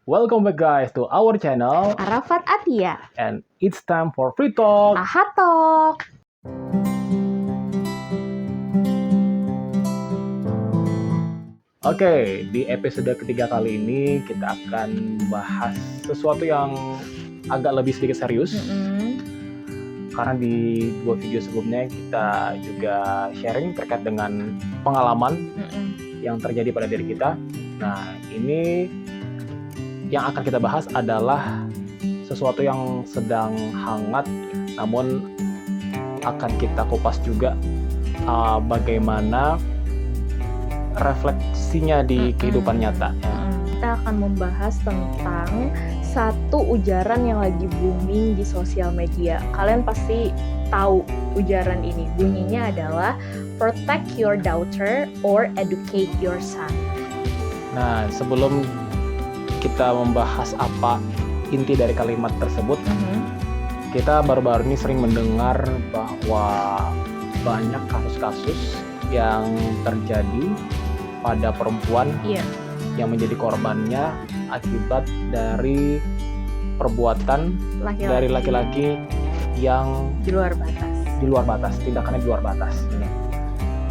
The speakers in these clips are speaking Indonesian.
Welcome back guys to our channel Arafat Atia and it's time for free talk. Ahatok. Oke, di episode ketiga kali ini kita akan bahas sesuatu yang agak lebih sedikit serius. Karena di 2 video sebelumnya kita juga sharing terkait dengan pengalaman yang terjadi pada diri kita. Nah, ini yang akan kita bahas adalah sesuatu yang sedang hangat, namun akan kita kupas juga bagaimana refleksinya di kehidupan nyata. Kita akan membahas tentang satu ujaran yang lagi booming di sosial media. Kalian pasti tahu ujaran ini. Bunyinya adalah protect your daughter or educate your son. Nah, sebelum kita membahas apa inti dari kalimat tersebut, kita baru-baru ini sering mendengar bahwa banyak kasus-kasus yang terjadi pada perempuan yang menjadi korbannya akibat dari perbuatan dari laki-laki yang di luar batas, tindakannya di luar batas.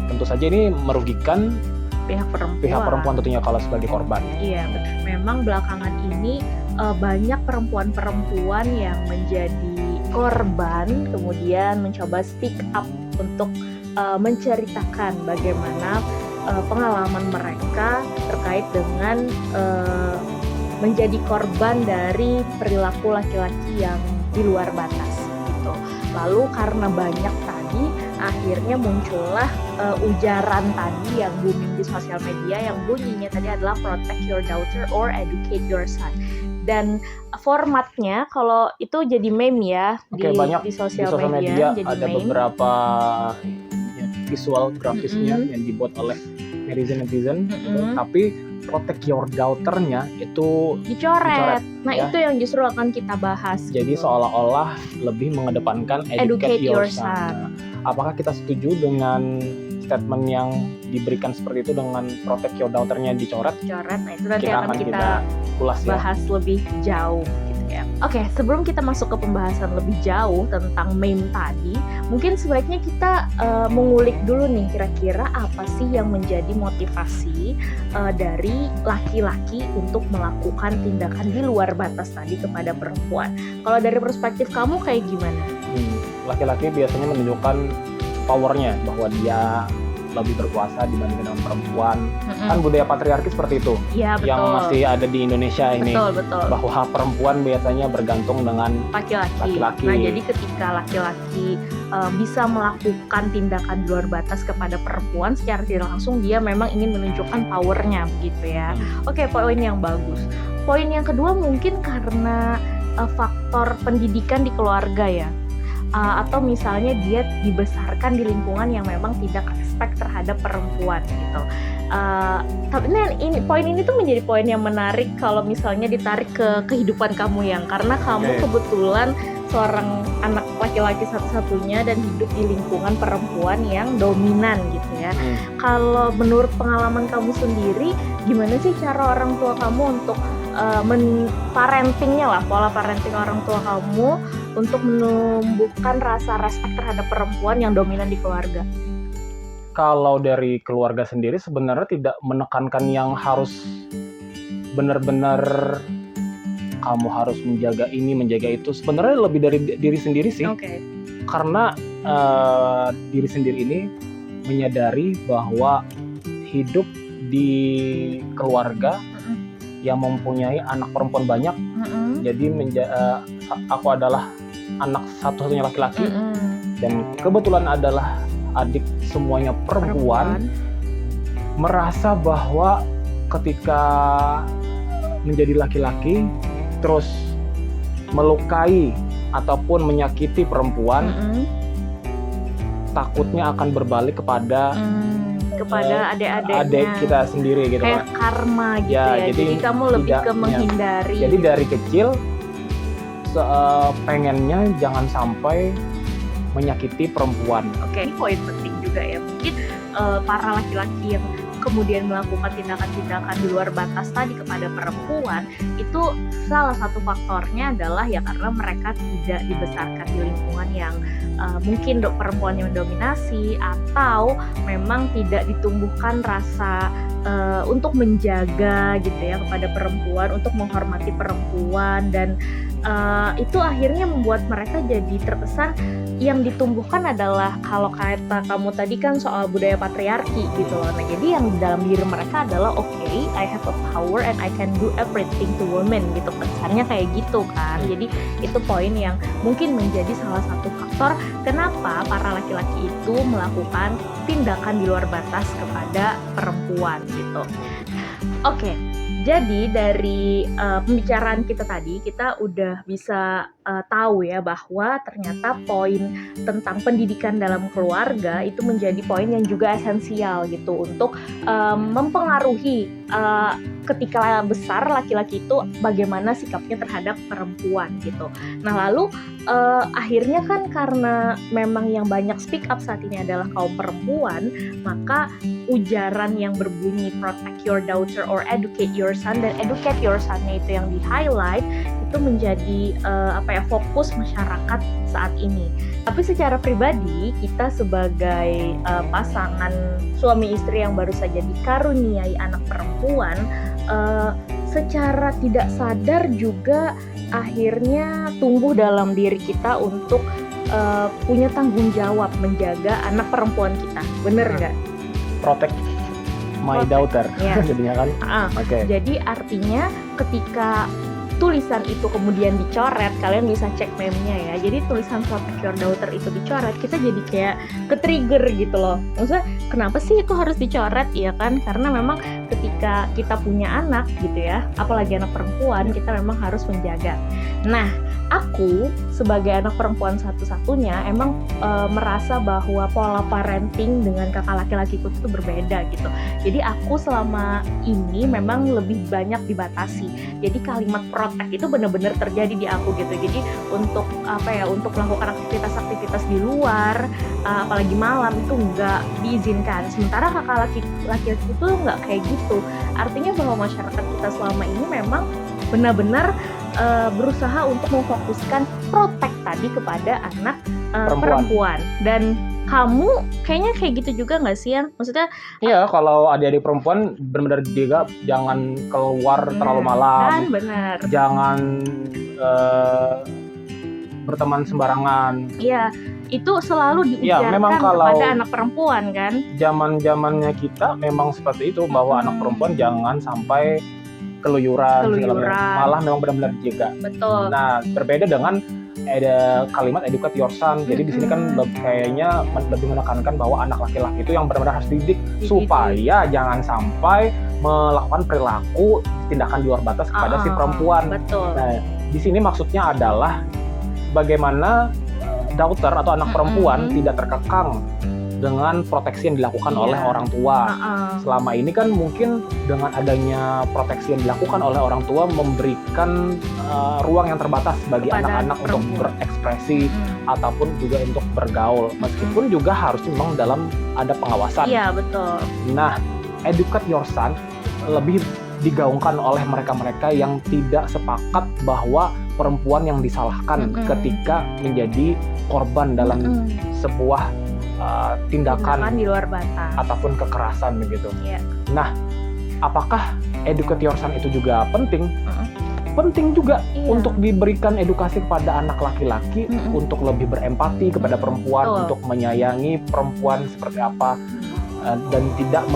Tentu saja ini merugikan pihak perempuan tentunya kalau sebagai korban. Iya, betul. Memang belakangan ini banyak perempuan-perempuan yang menjadi korban kemudian mencoba speak up untuk menceritakan bagaimana pengalaman mereka terkait dengan menjadi korban dari perilaku laki-laki yang di luar batas gitu. Lalu karena banyak tadi, akhirnya muncullah ujaran tadi yang booming di sosial media yang bunyinya tadi adalah protect your daughter or educate your son. Dan formatnya kalau itu jadi meme ya. Di sosial media jadi ada meme. Beberapa visual grafisnya yang dibuat oleh netizen tapi protect your daughter-nya itu dicoret. Nah, itu yang justru akan kita bahas. Jadi seolah-olah lebih mengedepankan educate your son. Nah, apakah kita setuju dengan statement yang diberikan seperti itu dengan protect your daughter-nya dicoret? Nah, itu nanti akan kita ulas bahas lebih jauh gitu ya. Oke, sebelum kita masuk ke pembahasan lebih jauh tentang meme tadi, mungkin sebaiknya kita mengulik dulu nih kira-kira apa sih yang menjadi motivasi dari laki-laki untuk melakukan tindakan di luar batas tadi kepada perempuan. Kalau dari perspektif kamu kayak gimana? Laki-laki biasanya menunjukkan powernya bahwa dia lebih berkuasa dibandingkan dengan perempuan. Kan budaya patriarki seperti itu. Ya, betul. Yang masih ada di Indonesia ini. Betul. Bahwa perempuan biasanya bergantung dengan laki-laki. Nah, jadi ketika laki-laki bisa melakukan tindakan di luar batas kepada perempuan secara tidak langsung, dia memang ingin menunjukkan powernya begitu ya. Oke, poin yang bagus. Poin yang kedua mungkin karena faktor pendidikan di keluarga ya. Atau misalnya dia dibesarkan di lingkungan yang memang tidak respect terhadap perempuan gitu. Tapi poin ini tuh menjadi poin yang menarik kalau misalnya ditarik ke kehidupan kamu yang karena kamu kebetulan seorang anak laki-laki satu-satunya dan hidup di lingkungan perempuan yang dominan gitu ya. Kalau menurut pengalaman kamu sendiri, gimana sih cara orang tua kamu untuk parentingnya lah, pola parenting orang tua kamu untuk menumbuhkan rasa respect terhadap perempuan yang dominan di keluarga? Kalau dari keluarga sendiri sebenarnya tidak menekankan yang harus benar-benar kamu harus menjaga ini, menjaga itu. Sebenarnya lebih dari diri sendiri sih. Karena diri sendiri ini menyadari bahwa hidup di keluarga yang mempunyai anak perempuan banyak. Jadi aku adalah anak satu-satunya laki-laki dan kebetulan adalah adik semuanya perempuan. Merasa bahwa ketika menjadi laki-laki terus melukai ataupun menyakiti perempuan, takutnya akan berbalik kepada adik kita sendiri gitu, kayak karma gitu ya. Jadi kamu lebih ke menghindari. Jadi dari kecil pengennya jangan sampai menyakiti perempuan. Oke, ini poin penting juga ya. Mungkin para laki-laki yang kemudian melakukan tindakan-tindakan di luar batas tadi kepada perempuan, itu salah satu faktornya adalah ya karena mereka tidak dibesarkan di lingkungan yang mungkin perempuan yang mendominasi, atau memang tidak ditumbuhkan rasa untuk menjaga gitu ya kepada perempuan, untuk menghormati perempuan, dan itu akhirnya membuat mereka jadi terkesan yang ditumbuhkan adalah, kalau kata kamu tadi kan soal budaya patriarki gitu loh. Nah, jadi yang di dalam diri mereka adalah okay, I have a power and I can do everything to women gitu. Kesannya kayak gitu kan. Jadi itu poin yang mungkin menjadi salah satu faktor kenapa para laki-laki itu melakukan tindakan di luar batas kepada perempuan gitu. Oke. Jadi dari pembicaraan kita tadi, kita udah bisa tahu ya bahwa ternyata poin tentang pendidikan dalam keluarga itu menjadi poin yang juga esensial gitu untuk mempengaruhi ketika besar laki-laki itu bagaimana sikapnya terhadap perempuan gitu. Nah lalu akhirnya kan karena memang yang banyak speak up saat ini adalah kaum perempuan, maka ujaran yang berbunyi protect your daughter or educate your son, dan educate your son-nya itu yang di-highlight, itu menjadi fokus masyarakat saat ini. Tapi secara pribadi, kita sebagai pasangan suami istri yang baru saja dikaruniai anak perempuan, secara tidak sadar juga akhirnya tumbuh dalam diri kita untuk punya tanggung jawab menjaga anak perempuan kita. Bener nggak? Protect my daughter, yes. Jadinya kan. Okay. Jadi artinya ketika tulisan itu kemudian dicoret, kalian bisa cek meme-nya ya. Jadi tulisan protect your daughter itu dicoret, kita jadi kayak ke-trigger gitu loh. Maksudnya kenapa sih itu harus dicoret? Ya kan, karena memang ketika kita punya anak gitu ya, apalagi anak perempuan, kita memang harus menjaga. Nah, aku sebagai anak perempuan satu-satunya emang merasa bahwa pola parenting dengan kakak laki-lakiku itu berbeda gitu. Jadi aku selama ini memang lebih banyak dibatasi. Jadi kalimat protect itu benar-benar terjadi di aku gitu. Jadi untuk untuk melakukan aktivitas-aktivitas di luar, apalagi malam, itu nggak diizinkan. Sementara kakak laki-laki itu nggak kayak gitu. Artinya bahwa masyarakat kita selama ini memang benar-benar berusaha untuk memfokuskan protect tadi kepada anak perempuan. Dan kamu kayaknya kayak gitu juga nggak sih, Yan? Maksudnya iya, kalau adik-adik perempuan benar-benar juga jangan keluar terlalu malam, kan, benar. Jangan berteman sembarangan. Iya, itu selalu diujarkan kepada anak perempuan kan. Zaman-zamannya kita memang seperti itu, bahwa anak perempuan jangan sampai keluyuran. Malah memang benar-benar dijaga. Betul. Nah, berbeda dengan ada kalimat educate your son. Jadi di sini kan kayaknya lebih menekankan bahwa anak laki-laki itu yang benar-benar harus dididik supaya jangan sampai melakukan perilaku tindakan di luar batas kepada si perempuan. Betul. Nah, di sini maksudnya adalah bagaimana daughter atau anak perempuan tidak terkekang dengan proteksi yang dilakukan oleh orang tua. Selama ini kan mungkin dengan adanya proteksi yang dilakukan oleh orang tua memberikan ruang yang terbatas bagi anak-anak untuk berekspresi ataupun juga untuk bergaul. Meskipun juga harus memang dalam ada pengawasan. Iya, betul. Nah, educate your son lebih digaungkan oleh mereka-mereka yang tidak sepakat bahwa perempuan yang disalahkan ketika menjadi korban dalam sebuah tindakan di luar batas ataupun kekerasan begitu. Yeah. Nah, apakah educate your son itu juga penting? Penting juga untuk diberikan edukasi kepada anak laki-laki untuk lebih berempati kepada perempuan, untuk menyayangi perempuan seperti apa, dan tidak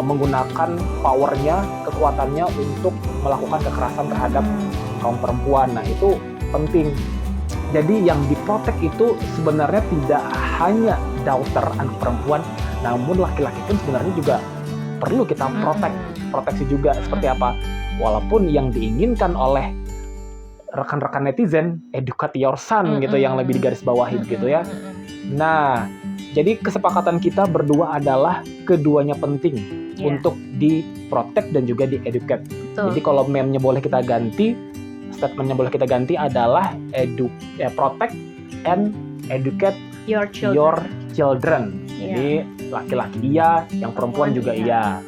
menggunakan powernya, kekuatannya untuk melakukan kekerasan terhadap kaum perempuan. Nah, itu penting. Jadi yang diprotek itu sebenarnya tidak hanya daughter, anak perempuan, namun laki-laki pun sebenarnya juga perlu kita proteksi juga. Seperti apa? Walaupun yang diinginkan oleh rekan-rekan netizen, educate your son gitu, yang lebih digarisbawahi gitu ya. Nah, jadi kesepakatan kita berdua adalah keduanya penting untuk diprotek dan juga dieducate. Jadi kalau meme-nya boleh kita ganti, statement-nya boleh kita ganti adalah protect and educate your children. Jadi laki-laki iya, yang perempuan juga iya.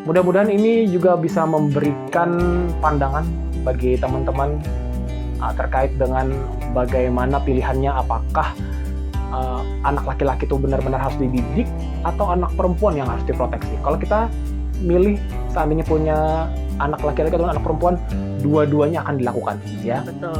Mudah-mudahan ini juga bisa memberikan pandangan bagi teman-teman terkait dengan bagaimana pilihannya, apakah anak laki-laki itu benar-benar harus dididik atau anak perempuan yang harus diproteksi. Kalau kita milih seandainya punya anak laki-laki atau anak perempuan, dua-duanya akan dilakukan, ya. Betul.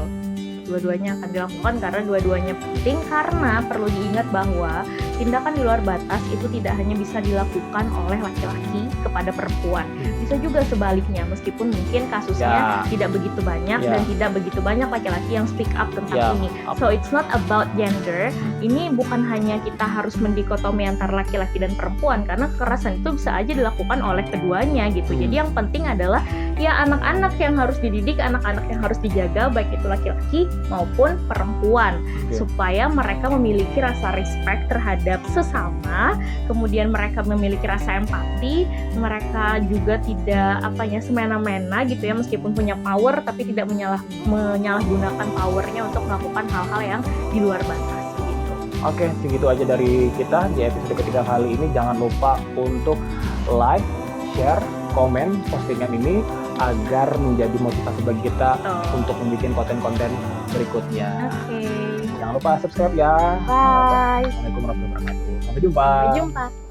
Dua-duanya akan dilakukan karena dua-duanya penting, karena perlu diingat bahwa tindakan di luar batas itu tidak hanya bisa dilakukan oleh laki-laki kepada perempuan. Bisa juga sebaliknya, meskipun mungkin kasusnya tidak begitu banyak dan tidak begitu banyak laki-laki yang speak up tentang ini. So it's not about gender. Ini bukan hanya kita harus mendikotomi antara laki-laki dan perempuan, karena kekerasan itu bisa aja dilakukan oleh keduanya gitu. Jadi yang penting adalah ya anak-anak yang harus dididik, anak-anak yang harus dijaga, baik itu laki-laki maupun perempuan, supaya mereka memiliki rasa respect terhadap sesama, kemudian mereka memiliki rasa empati, mereka juga tidak semena-mena gitu ya, meskipun punya power tapi tidak menyalahgunakan powernya untuk melakukan hal-hal yang di luar batas gitu. Oke, segitu aja dari kita di episode ketiga kali ini. Jangan lupa untuk like, share, komen postingan ini agar menjadi motivasi bagi kita untuk membuat konten-konten berikutnya. Oke. Jangan lupa subscribe ya. Bye. Assalamualaikum warahmatullahi wabarakatuh. Sampai jumpa. Sampai jumpa.